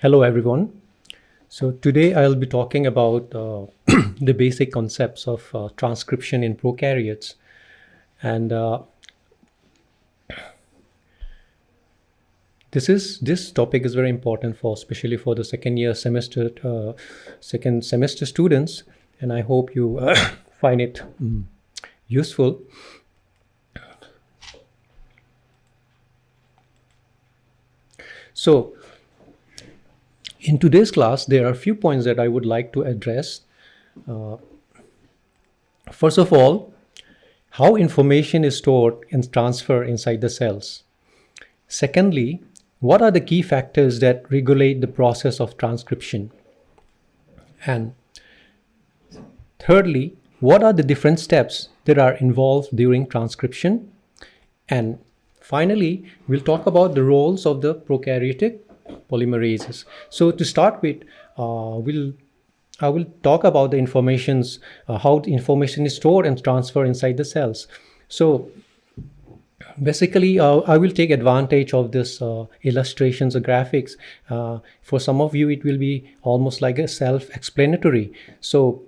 Hello everyone. So today I'll be talking about the basic concepts of transcription in prokaryotes. And this topic is very important especially for the second semester students, and I hope you find it useful. So in today's class, there are a few points that I would like to address. First of all, how information is stored and transferred inside the cells. Secondly, what are the key factors that regulate the process of transcription? And thirdly, what are the different steps that are involved during transcription? And finally, we'll talk about the roles of the prokaryotic polymerases. So to start with, I will talk about the informations, how the information is stored and transferred inside the cells. So basically, I will take advantage of this illustrations or graphics. For some of you, it will be almost like a self-explanatory. So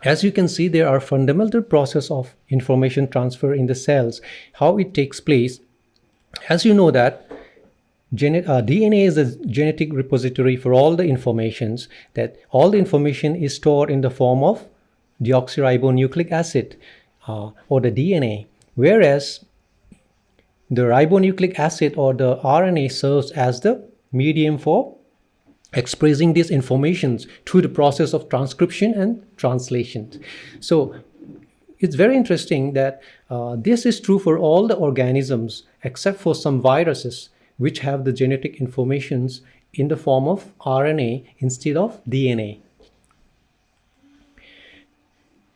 as you can see, there are fundamental process of information transfer in the cells, how it takes place. As you know that DNA is a genetic repository for all the informations, that all the information is stored in the form of deoxyribonucleic acid or the DNA, whereas the ribonucleic acid or the RNA serves as the medium for expressing these informations through the process of transcription and translation. So it's very interesting that this is true for all the organisms except for some viruses, which have the genetic informations in the form of RNA instead of DNA.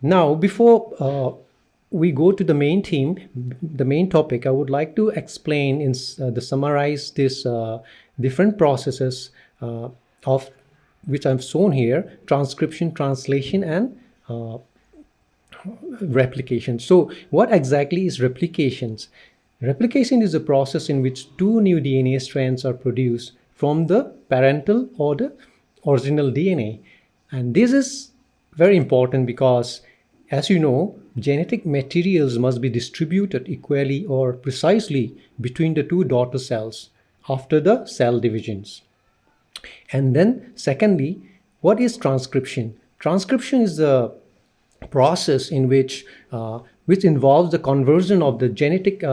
Now, before we go to the main theme, the main topic, I would like to explain summarize this different processes of which I've shown here: transcription, translation, and replication. So what exactly is replications? Replication is a process in which two new DNA strands are produced from the parental or the original DNA. And this is very important because, as you know, genetic materials must be distributed equally or precisely between the two daughter cells after the cell divisions. And then secondly, what is transcription? Transcription is the process in which involves the conversion of the genetic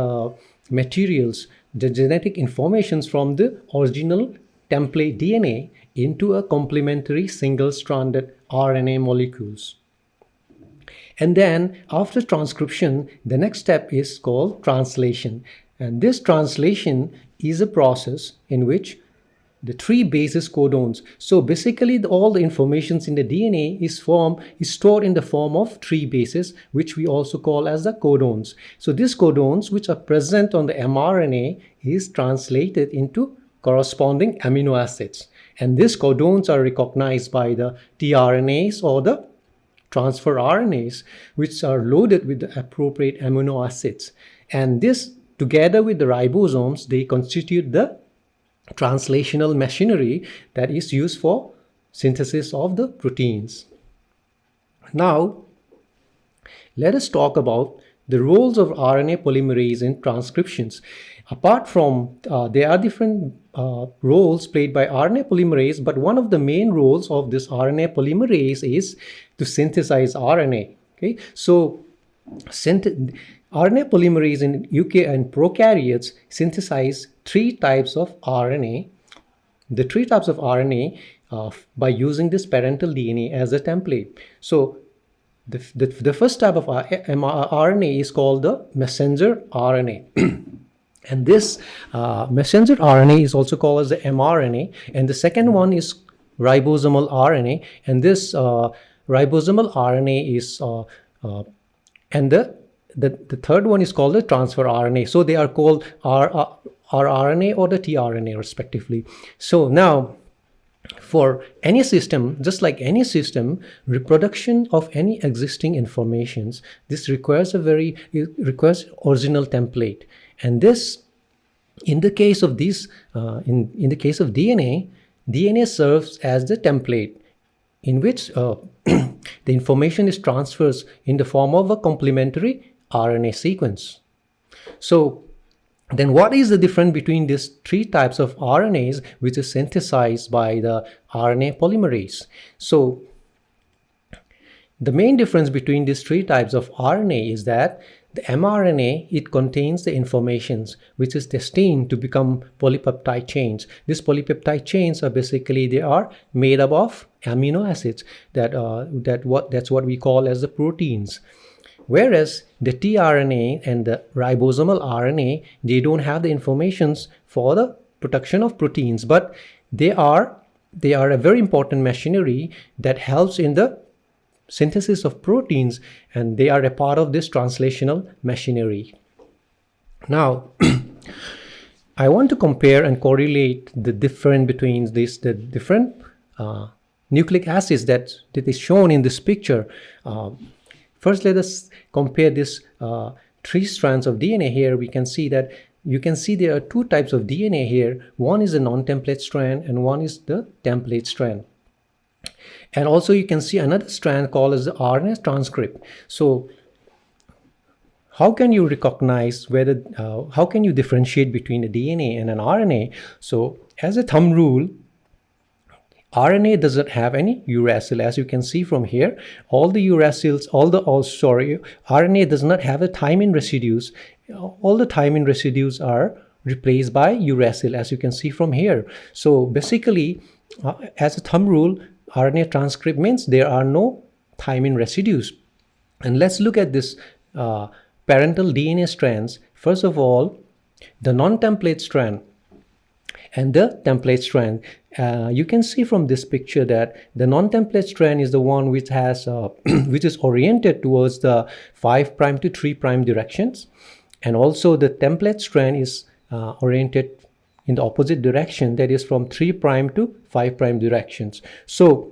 materials, the genetic informations from the original template DNA into a complementary single-stranded RNA molecules. And then after transcription, the next step is called translation. And this translation is a process in which the three bases codons. So basically, all the informations in the DNA is stored in the form of three bases, which we also call as the codons. So these codons, which are present on the mRNA, is translated into corresponding amino acids. And these codons are recognized by the tRNAs or the transfer RNAs, which are loaded with the appropriate amino acids. And this, together with the ribosomes, they constitute the translational machinery that is used for synthesis of the proteins. Now, let us talk about the roles of RNA polymerase in transcriptions. Apart from, there are different roles played by RNA polymerase, but one of the main roles of this RNA polymerase is to synthesize RNA. Okay, so RNA polymerase in prokaryotes synthesize three types of RNA. The three types of RNA by using this parental DNA as a template. So the first type of RNA is called the messenger RNA. And this messenger RNA is also called as the mRNA. And the second one is ribosomal RNA. And this ribosomal RNA is, and the third one is called the transfer RNA. So they are called rRNA or the tRNA respectively. So now, for any system, just like any system, reproduction of any existing informations, this requires original template. And this, in the case of DNA, DNA serves as the template in which the information is transferred in the form of a complementary RNA sequence. So then what is the difference between these three types of RNAs which is synthesized by the RNA polymerase? So the main difference between these three types of RNA is that the mRNA, it contains the informations which is destined to become polypeptide chains. These polypeptide chains are basically, they are made up of amino acids that's what we call as the proteins. Whereas the tRNA and the ribosomal RNA, they don't have the informations for the production of proteins, but they are a very important machinery that helps in the synthesis of proteins, and they are a part of this translational machinery. Now, I want to compare and correlate the difference between the different nucleic acids that is shown in this picture. First, let us compare this three strands of DNA here. We can see that there are two types of DNA here. One is a non-template strand and one is the template strand. And also you can see another strand called as the RNA transcript. So how can you recognize whether, how can you differentiate between a DNA and an RNA? So as a thumb rule, RNA doesn't have any uracil, as you can see from here. RNA does not have a thymine residues. All the thymine residues are replaced by uracil, as you can see from here. So basically, as a thumb rule, RNA transcript means there are no thymine residues. And let's look at this parental DNA strands. First of all, the non-template strand and the template strand. You can see from this picture that the non-template strand is the one which has which is oriented towards the 5' to 3' directions, and also the template strand is oriented in the opposite direction, that is from 3' to 5' directions. So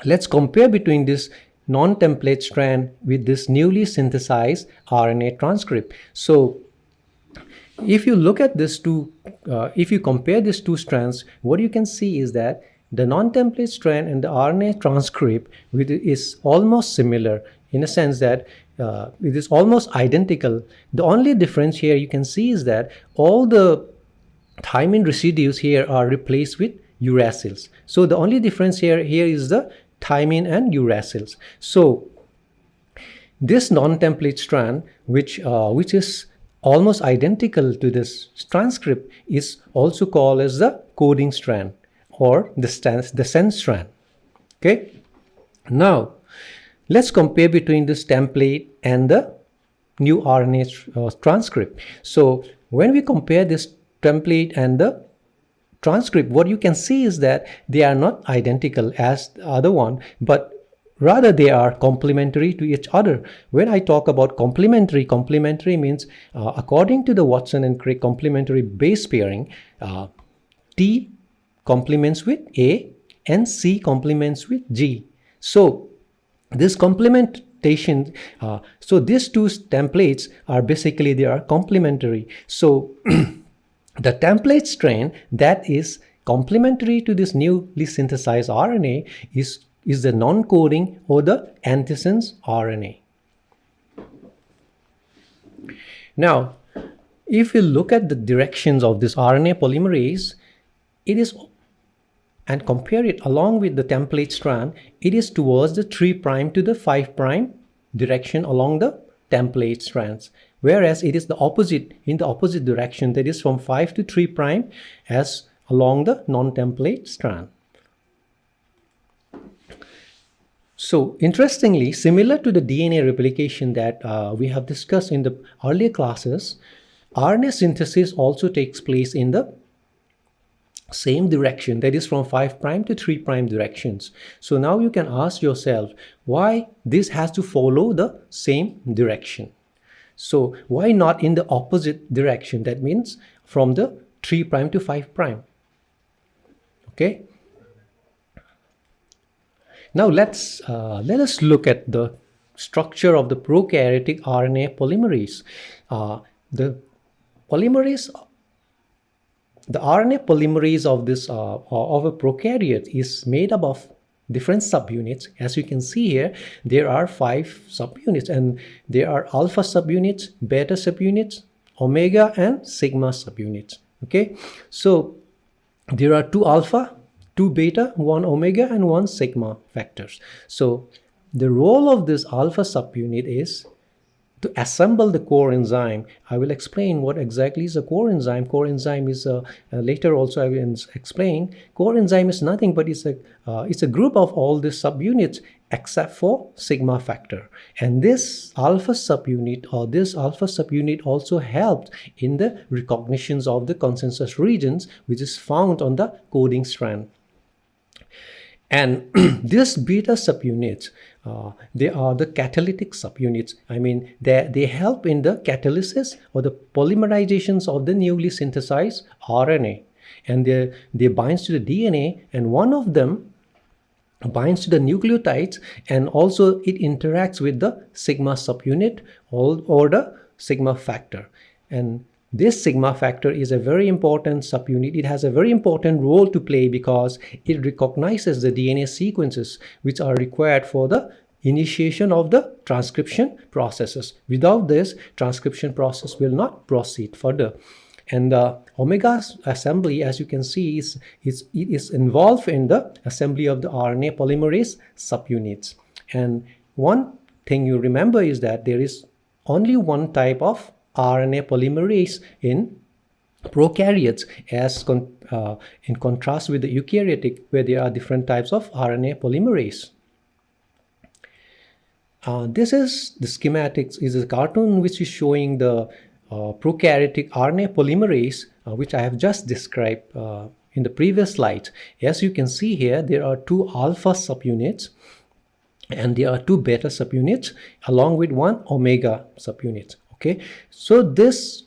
let's compare between this non-template strand with this newly synthesized RNA transcript. So if you look at this two, if you compare these two strands, what you can see is that the non-template strand and the RNA transcript is almost similar, in a sense that it is almost identical. The only difference here you can see is that all the thymine residues here are replaced with uracils. So the only difference here is the thymine and uracils. So this non-template strand, which is almost identical to this transcript, is also called as the coding strand or the sense strand. Okay. Now let's compare between this template and the new RNA transcript. So when we compare this template and the transcript, what you can see is that they are not identical as the other one, but rather they are complementary to each other. When I talk about complementary means according to the Watson and Crick complementary base pairing, T complements with A and C complements with G. So this complementation, so these two templates are basically, they are complementary. So the template strand that is complementary to this newly synthesized RNA is the non-coding or the antisense RNA. Now, if you look at the directions of this RNA polymerase, it is, and compare it along with the template strand, it is towards the 3' to the 5' direction along the template strands, whereas it is the opposite, in the opposite direction, that is from 5 to 3' as along the non-template strand. So interestingly, similar to the DNA replication that we have discussed in the earlier classes, RNA synthesis also takes place in the same direction, that is from 5' to 3' directions. So now you can ask yourself why this has to follow the same direction. So why not in the opposite direction? That means from the 3' to 5'. Okay. Now let us look at the structure of the prokaryotic RNA polymerase. The polymerase the RNA polymerase of this of a prokaryote is made up of different subunits. As you can see here, there are 5 subunits, and there are alpha subunits, beta subunits, omega and sigma subunits. Okay, so there are 2 alpha, 2 beta, 1 omega and 1 sigma factors. So the role of this alpha subunit is to assemble the core enzyme. I will explain what exactly is a core enzyme. Core enzyme is later also I will explain. Core enzyme is nothing but it's a group of all the subunits except for sigma factor. And this alpha subunit also helped in the recognitions of the consensus regions, which is found on the coding strand. And this beta subunits, they are the catalytic subunits. I mean, they help in the catalysis or the polymerizations of the newly synthesized RNA. And they binds to the DNA, and one of them binds to the nucleotides, and also it interacts with the sigma subunit or the sigma factor. And this sigma factor is a very important subunit. It has a very important role to play because it recognizes the DNA sequences which are required for the initiation of the transcription processes. Without this, transcription process will not proceed further. And the omega assembly, as you can see, it is involved in the assembly of the RNA polymerase subunits. And one thing you remember is that there is only one type of RNA polymerase in prokaryotes, as in contrast with the eukaryotic, where there are different types of RNA polymerase. This is the schematics, is a cartoon which is showing the prokaryotic RNA polymerase, which I have just described in the previous slide. As you can see here, there are 2 alpha subunits and there are 2 beta subunits along with 1 omega subunit. Okay, so this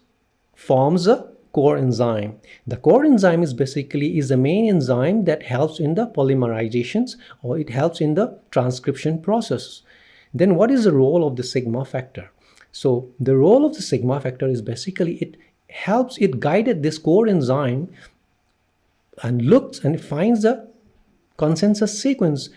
forms a core enzyme. The core enzyme is the main enzyme that helps in the polymerizations, or it helps in the transcription process. Then what is the role of the sigma factor? So the role of the sigma factor is basically it guided this core enzyme and looks and finds the consensus sequence,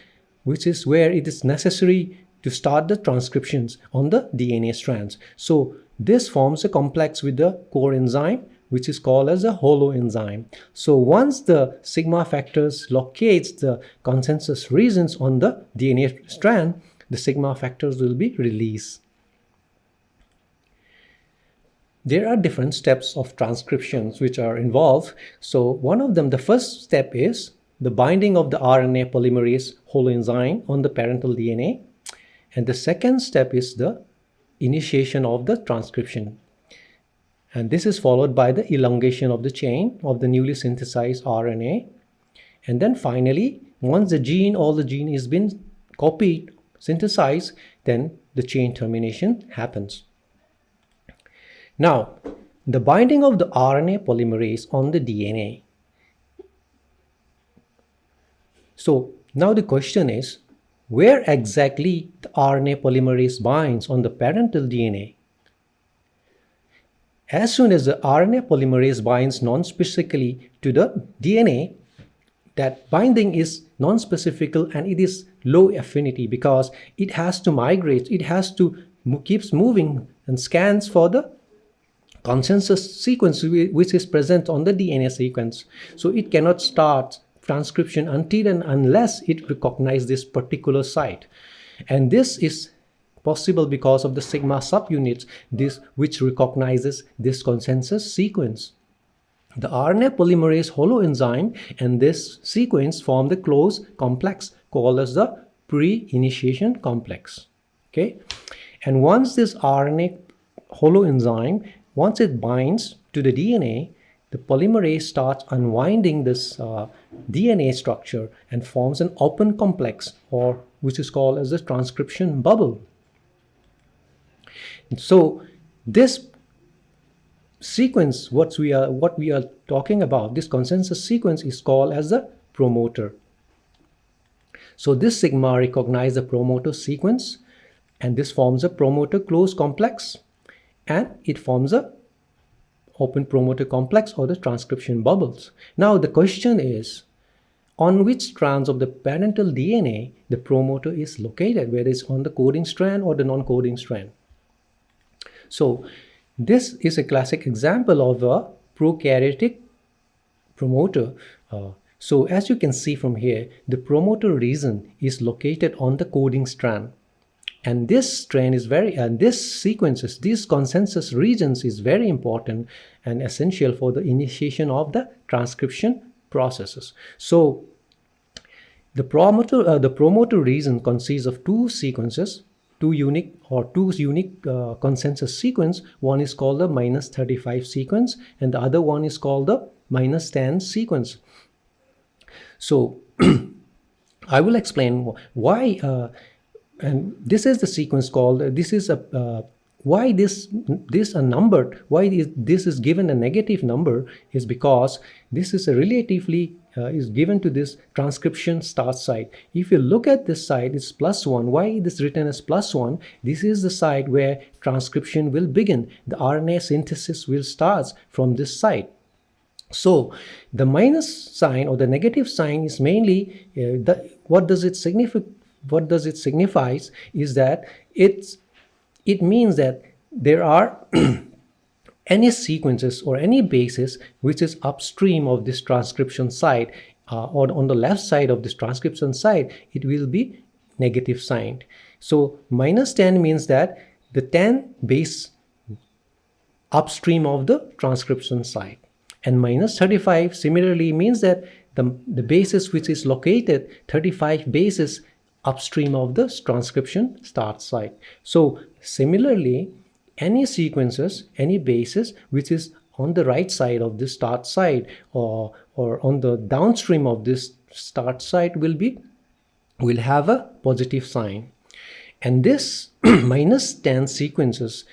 which is where it is necessary to start the transcriptions on the DNA strands. So this forms a complex with the core enzyme, which is called as a holoenzyme. So once the sigma factors locates the consensus regions on the DNA strand, the sigma factors will be released. There are different steps of transcriptions which are involved. So one of them, the first step is the binding of the RNA polymerase holoenzyme on the parental DNA. And the second step is the initiation of the transcription. And this is followed by the elongation of the chain of the newly synthesized RNA. And then finally, once all the gene is been copied, synthesized, then the chain termination happens. Now, the binding of the RNA polymerase on the DNA. So now the question is, where exactly the RNA polymerase binds on the parental DNA? As soon as the RNA polymerase binds non-specifically to the DNA, that binding is non-specific and it is low affinity because it has to migrate, it has to keeps moving and scans for the consensus sequence which is present on the DNA sequence. So it cannot start transcription until and unless it recognizes this particular site. And this is possible because of the sigma subunits, which recognizes this consensus sequence. The RNA polymerase holoenzyme and this sequence form the closed complex called as the pre-initiation complex. Okay, and once this RNA holoenzyme, once it binds to the DNA, the polymerase starts unwinding this DNA structure and forms an open complex, or which is called as the transcription bubble. So this sequence, what we are talking about, this consensus sequence is called as the promoter. So this sigma recognizes the promoter sequence, and this forms a promoter closed complex, and it forms a open promoter complex or the transcription bubbles. Now the question is, on which strands of the parental DNA the promoter is located, whether it's on the coding strand or the non-coding strand. So this is a classic example of a prokaryotic promoter. So as you can see from here, the promoter region is located on the coding strand. And this strand is these consensus regions is very important and essential for the initiation of the transcription processes. So the promoter region consists of two sequences, two unique consensus sequence. One is called the -35 sequence and the other one is called the -10 sequence. So I will explain why and this is the sequence called why this is given a negative number is because this is a relatively is given to this transcription start site. If you look at this site, it's +1. Why this written as +1? This is the site where transcription will begin. The RNA synthesis will start from this site. So the minus sign or the negative sign is mainly what does it signify is that it means that there are any sequences or any bases which is upstream of this transcription site or on the left side of this transcription site, it will be negative signed. So -10 means that the 10 base upstream of the transcription site, and -35 similarly means that the bases which is located 35 bases upstream of the transcription start site. So similarly, any sequences, any bases which is on the right side of the start site or on the downstream of this start site will have a positive sign. And this -10 sequences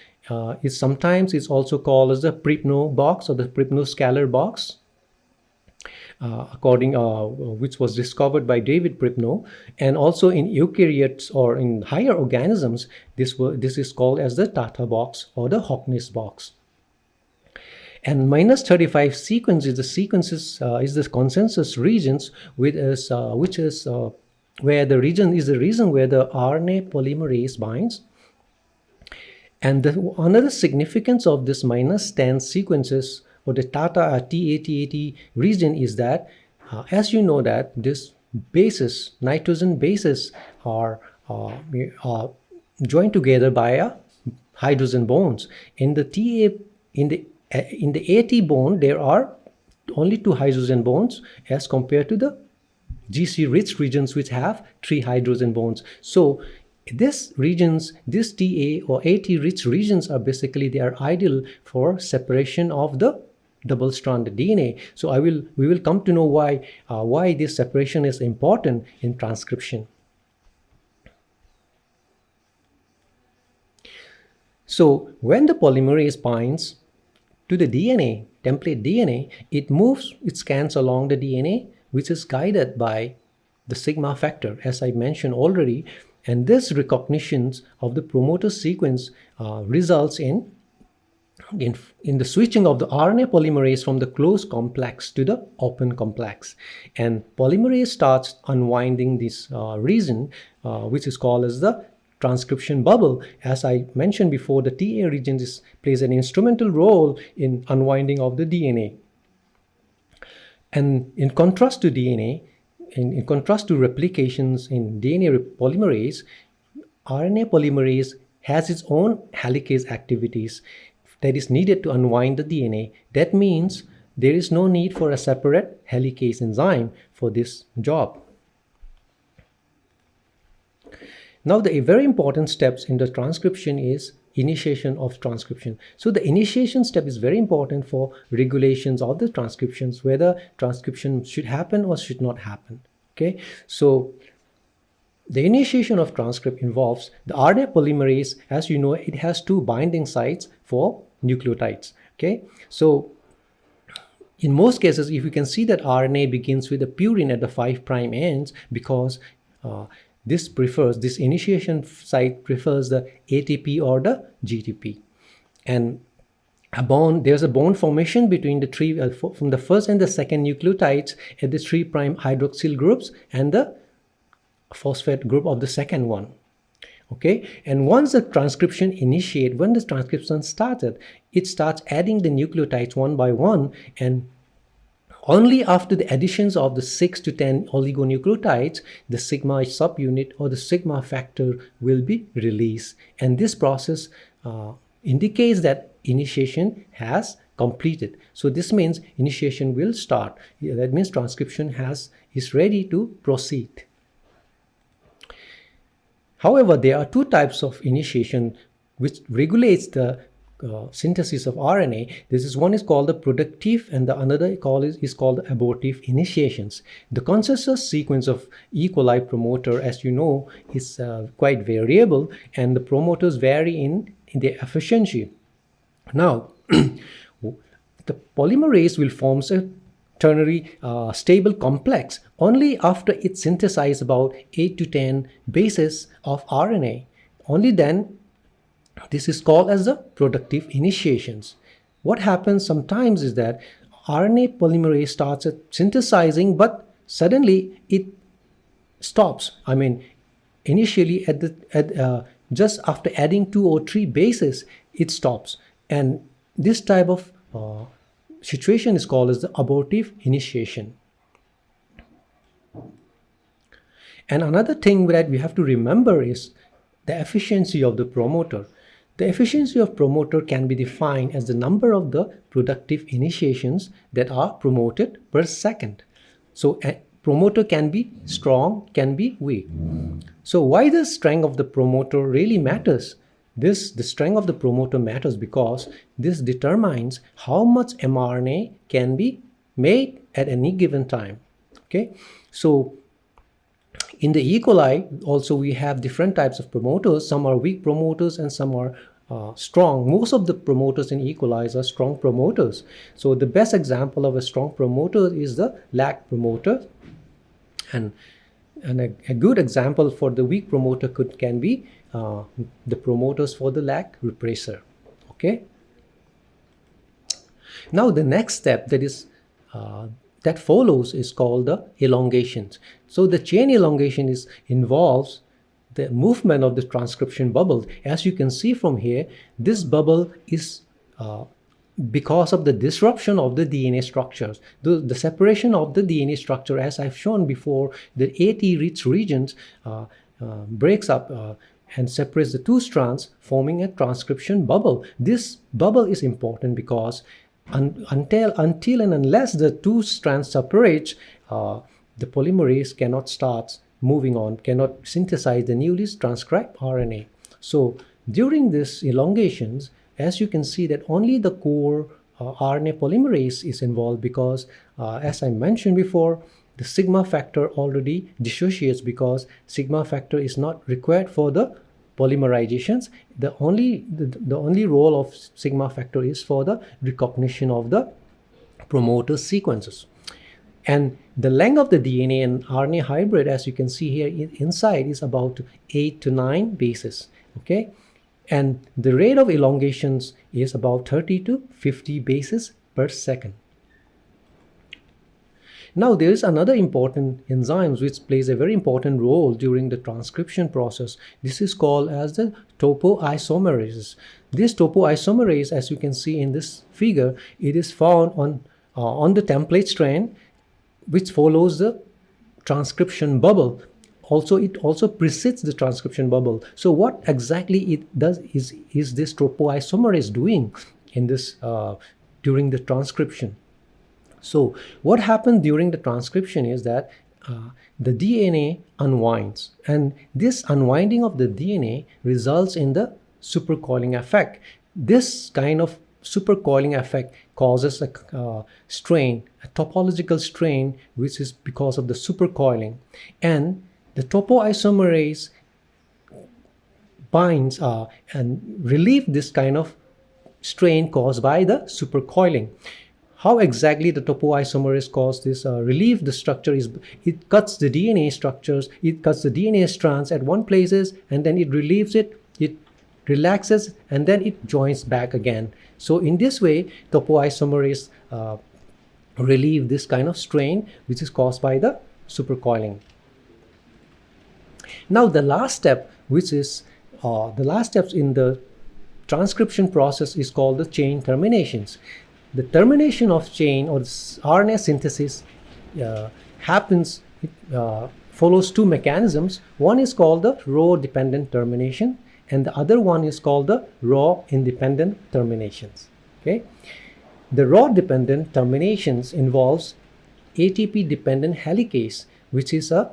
is also called as the Pribnow box or the Pribnow-Scalar box. Which was discovered by David Pribnow, and also in eukaryotes or in higher organisms, this is called as the Tata box or the Hockness box. And -35 sequence is the consensus regions where the region where the RNA polymerase binds. And another significance of this -10 sequences or the TAT region is that, as you know, that this bases, nitrogen bases, are joined together by hydrogen bonds. In the AT bond, there are only 2 hydrogen bonds as compared to the GC-rich regions which have 3 hydrogen bonds. So these TA or AT-rich regions are basically, they are ideal for separation of the double-stranded DNA. So we will come to know why this separation is important in transcription. So when the polymerase binds to the DNA, template DNA, it scans along the DNA, which is guided by the sigma factor, as I mentioned already. And this recognition of the promoter sequence results in the switching of the RNA polymerase from the closed complex to the open complex. And polymerase starts unwinding this region, which is called as the transcription bubble. As I mentioned before, the TA region plays an instrumental role in unwinding of the DNA. And in contrast to DNA, in contrast to replications in DNA polymerase, RNA polymerase has its own helicase activities that is needed to unwind the DNA. That means there is no need for a separate helicase enzyme for this job. Now, the very important steps in the transcription is initiation of transcription. So the initiation step is very important for regulations of the transcriptions, whether transcription should happen or should not happen. Okay, so the initiation of transcript involves the RNA polymerase. As you know, it has 2 binding sites for nucleotides. Okay, so in most cases, if you can see that RNA begins with a purine at the 5' ends, because this initiation site prefers the ATP or the GTP. And there's a bond formation between the three from the first and the second nucleotides at the 3' hydroxyl groups and the phosphate group of the second one. Okay, and once the transcription when the transcription started, it starts adding the nucleotides one by one, and only after the additions of the 6 to 10 oligonucleotides, the sigma subunit or the sigma factor will be released. And this process indicates that initiation has completed. So this means initiation will start. That means transcription is ready to proceed. However, there are two types of initiation which regulates the synthesis of RNA. One is called the productive, and the another is called the abortive initiations. The consensus sequence of E. coli promoter, as you know, is quite variable, and the promoters vary in their efficiency. Now, the polymerase will form a ternary stable complex only after it synthesizes about 8 to 10 bases of RNA. Only then this is called as the productive initiations. What happens sometimes is that RNA polymerase starts synthesizing, but suddenly it stops. I mean, initially just after adding 2 or 3 bases, it stops. And this type of situation is called as the abortive initiation. And another thing that we have to remember is the efficiency of the promoter. The efficiency of promoter can be defined as the number of the productive initiations that are promoted per second. So a promoter can be strong, can be weak. So why the strength of the promoter really matters? The strength of the promoter matters because this determines how much mRNA can be made at any given time. Okay, so in the E. coli also we have different types of promoters. Some are weak promoters and some are strong. Most of the promoters in E. coli are strong promoters. So the best example of a strong promoter is the LAC promoter, and a good example for the weak promoter can be the promoters for the LAC repressor. Okay. Now the next step that follows is called the elongations. So the chain elongation involves the movement of the transcription bubble. As you can see from here, this bubble is because of the disruption of the DNA structures. The separation of the DNA structure, as I've shown before, the AT-rich regions breaks up and separates the 2 strands, forming a transcription bubble. This bubble is important because until and unless the 2 strands separate, the polymerase cannot start moving on, cannot synthesize the newly transcribed RNA. So during this elongations, as you can see that only the core RNA polymerase is involved because as I mentioned before, the sigma factor already dissociates because sigma factor is not required for the polymerizations. The only role of sigma factor is for the recognition of the promoter sequences. And the length of the DNA and RNA hybrid, as you can see here inside, is about 8 to 9 bases. Okay, and the rate of elongations is about 30 to 50 bases per second. Now there is another important enzyme which plays a very important role during the transcription process. This is called as the topoisomerases. This topoisomerase, as you can see in this figure, it is found on the template strand, which follows the transcription bubble. It also precedes the transcription bubble. So what exactly it does is this topoisomerase doing in this during the transcription? So what happens during the transcription is that the DNA unwinds, and this unwinding of the DNA results in the supercoiling effect. This kind of supercoiling effect causes a strain, a topological strain, which is because of the supercoiling. And the topoisomerase binds and relieve this kind of strain caused by the supercoiling. How exactly the topoisomerase causes this relief the structure is, it cuts the DNA structures, it cuts the DNA strands at one places, and then it relieves it, it relaxes, and then it joins back again. So in this way, topoisomerase relieve this kind of strain which is caused by the supercoiling. Now the last step, which is the last steps in the transcription process, is called the chain terminations. The termination of chain or RNA synthesis happens, follows two mechanisms. One is called the row dependent termination, and the other one is called the row independent terminations. Okay, the row dependent terminations involves ATP dependent helicase, which is a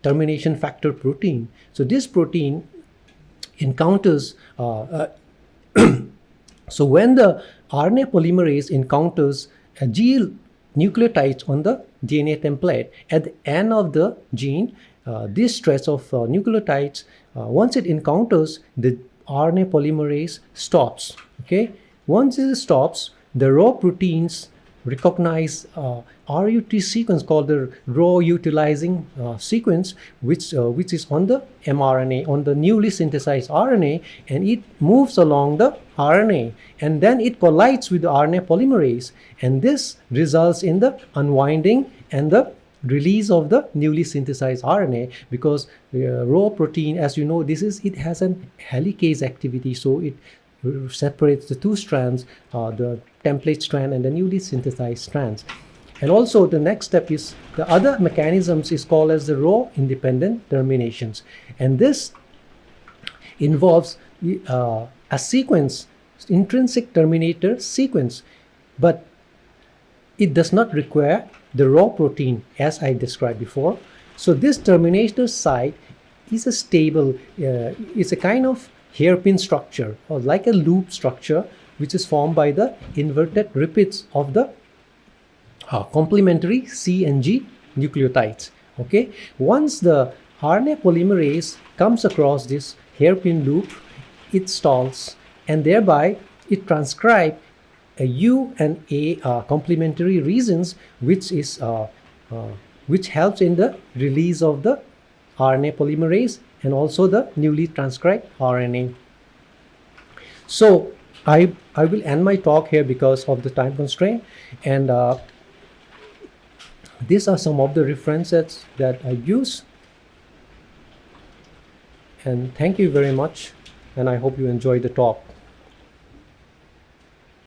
termination factor protein. So this protein encounters so when the RNA polymerase encounters a G nucleotides on the DNA template, at the end of the gene, this stretch of nucleotides, once it encounters, the RNA polymerase stops. Okay, once it stops, the raw proteins recognize RUT sequence called the row utilizing sequence, which is on the mRNA, on the newly synthesized RNA, and it moves along the RNA, and then it collides with the RNA polymerase, and this results in the unwinding and the release of the newly synthesized RNA, because raw protein, as you know, it has an helicase activity, so it separates the two strands, the template strand and the newly synthesized strands. And also the next step is the other mechanisms is called as the row independent terminations, and this involves a sequence, intrinsic terminator sequence, but it does not require the raw protein as I described before. So this terminator site is a stable, it's a kind of hairpin structure or like a loop structure, which is formed by the inverted repeats of the complementary C and G nucleotides. Okay, once the RNA polymerase comes across this hairpin loop, it stalls, and thereby it transcribes a U and A complementary regions, which helps in the release of the RNA polymerase and also the newly transcribed RNA. So I will end my talk here because of the time constraint, and these are some of the references that I use. And thank you very much, and I hope you enjoyed the talk.